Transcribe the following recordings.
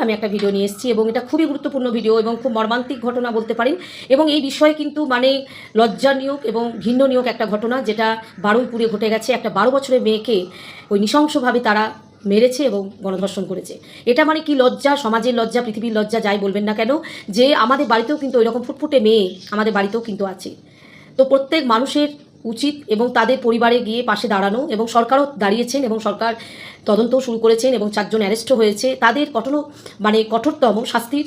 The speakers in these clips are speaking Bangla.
আমি একটা ভিডিও নিয়ে এসেছি এবং এটা খুবই গুরুত্বপূর্ণ ভিডিও এবং খুব মর্মান্তিক ঘটনা বলতে পারেন। এবং এই বিষয়ে কিন্তু মানে লজ্জানিয়োগ এবং ঘৃণ্যনিয়োগ একটা ঘটনা, যেটা বারুইপুরে ঘটে গেছে। একটা 12 বছরের মেয়েকে ওই নৃশংসভাবে তারা মেরেছে এবং গণধর্ষণ করেছে। এটা মানে কি লজ্জা, সমাজের লজ্জা, পৃথিবীর লজ্জা, যাই বলবেন না কেন, যে আমাদের বাড়িতেও কিন্তু ওইরকম ফুটফুটে মেয়ে আমাদের বাড়িতেও কিন্তু আছে। তো প্রত্যেক মানুষের উচিত এবং তাদের পরিবারে গিয়ে পাশে দাঁড়ানো, এবং সরকারও দাঁড়িয়েছেন এবং সরকার তদন্তও শুরু করেছেন এবং 4 জন অ্যারেস্টও হয়েছে। তাদের কঠোরতম শাস্তির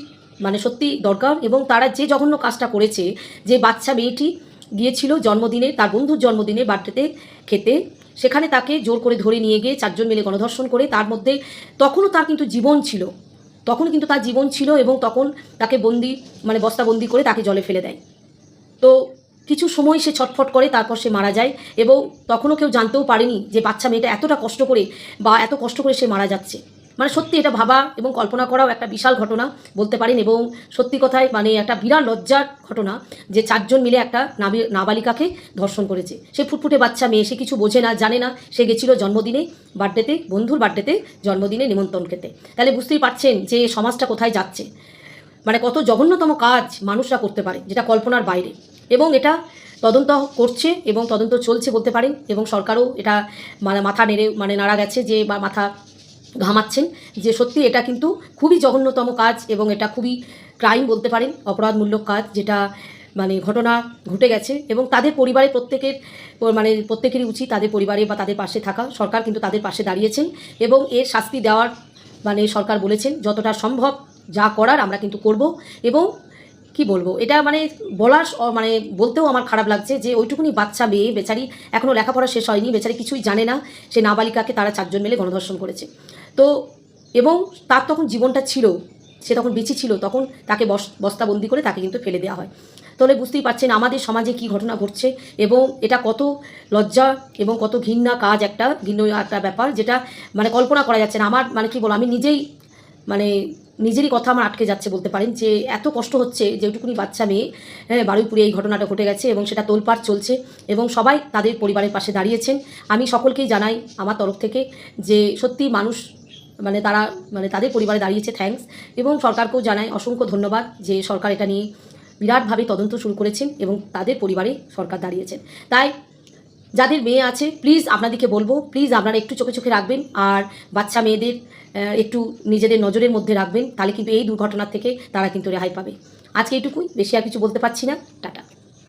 সত্যি দরকার। এবং তারা যে জঘন্য কাজটা করেছে, যে বাচ্চা মেয়েটি গিয়েছিল জন্মদিনে, তার বন্ধুর জন্মদিনে বার্থডেতে খেতে, সেখানে তাকে জোর করে ধরে নিয়ে গিয়ে 4 জন মিলে গণধর্ষণ করে, তার মধ্যে তখনও তার কিন্তু জীবন ছিল, এবং তখন তাকে বস্তাবন্দি করে তাকে জলে ফেলে দেয়। তো কিছু সময় সে ছটফট করে, তারপর সে মারা যায়। এবং তখনও কেউ জানতেও পারেনি যে বাচ্চা মেয়েটা এত কষ্ট করে সে মারা যাচ্ছে। সত্যি এটা ভাবা এবং কল্পনা করাও একটা বিশাল ঘটনা বলতে পারেন। এবং সত্যি কথায় একটা বিরাট লজ্জার ঘটনা যে 4 জন মিলে একটা নাবালিকাকে ধর্ষণ করেছে। সে ফুটফুটে বাচ্চা মেয়ে, সে কিছু বোঝে না, জানে না। সে গেছিল জন্মদিনে, বন্ধুর বার্থডেতে জন্মদিনে নিমন্ত্রণ খেতে। তাহলে বুঝতেই পারছেন যে সমাজটা কোথায় যাচ্ছে। কত জঘন্যতম কাজ মানুষরা করতে পারে, যেটা কল্পনার বাইরে। এবং এটা তদন্ত করছে এবং তদন্ত চলছে বলতে পারেন। এবং সরকারও এটা মাথা নেড়ে নাড়া গেছে, যে বা মাথা ঘামাচ্ছেন যে সত্যি এটা কিন্তু খুবই জঘন্যতম কাজ এবং এটা খুবই ক্রাইম বলতে পারেন, অপরাধমূলক কাজ, যেটা ঘটনা ঘটে গেছে। এবং তাদের পরিবারে প্রত্যেকেরই উচিত তাদের পরিবারে বা তাদের পাশে থাকা। সরকার কিন্তু তাদের পাশে দাঁড়িয়েছেন এবং এর শাস্তি দেওয়ার সরকার বলেছেন যতটা সম্ভব যা করার আমরা কিন্তু করব। এবং কি বলবো, এটা বলতেও আমার খারাপ লাগছে যে ওইটুকুনি বাচ্চা মেয়ে, বেচারি এখনও লেখাপড়া শেষ হয়নি, বেচারি কিছুই জানে না। সে নাবালিকাকে তারা 4 জন মিলে গণধর্ষণ করেছে। তো এবং তার তখন জীবনটা ছিল, সে তখন বেঁচে ছিল, তখন তাকে বস্তাবন্দি করে তাকে কিন্তু ফেলে দেওয়া হয়। তাহলে বুঝতেই পারছেন আমাদের সমাজে কি ঘটনা ঘটছে এবং এটা কত লজ্জা এবং কত ঘৃণ্য একটা ব্যাপার, যেটা কল্পনা করা যাচ্ছে না। আমার কি বলবো, আমি নিজেরই কথা আমার আটকে যাচ্ছে বলতে পারেন, যে এত কষ্ট হচ্ছে যে ওইটুকুনি বাচ্চা মেয়ে, বারুইপুরে এই ঘটনাটা ঘটে গেছে এবং সেটা তোলপাড় চলছে এবং সবাই তাদের পরিবারের পাশে দাঁড়িয়েছেন। আমি সকলকেই জানাই আমার তরফ থেকে যে সত্যি মানুষ তারা তাদের পরিবারে দাঁড়িয়েছে, থ্যাঙ্কস। এবং সরকারকেও জানাই অসংখ্য ধন্যবাদ যে সরকার এটা নিয়ে বিরাটভাবে তদন্ত শুরু করেছেন এবং তাদের পরিবারে সরকার দাঁড়িয়েছেন। তাই যাদের মেয়ে আছে, প্লিজ আপনাদেরকে বলবো, প্লিজ আপনারা একটু চোখে চোখে রাখবেন আর বাচ্চা মেয়েদের একটু নিজেদের নজরের মধ্যে রাখবেন, তাহলে কিন্তু এই দুর্ঘটনার থেকে তারা কিন্তু রেহাই পাবে। আজকে এইটুকুই, বেশি আর কিছু বলতে পারছি না। টাটা।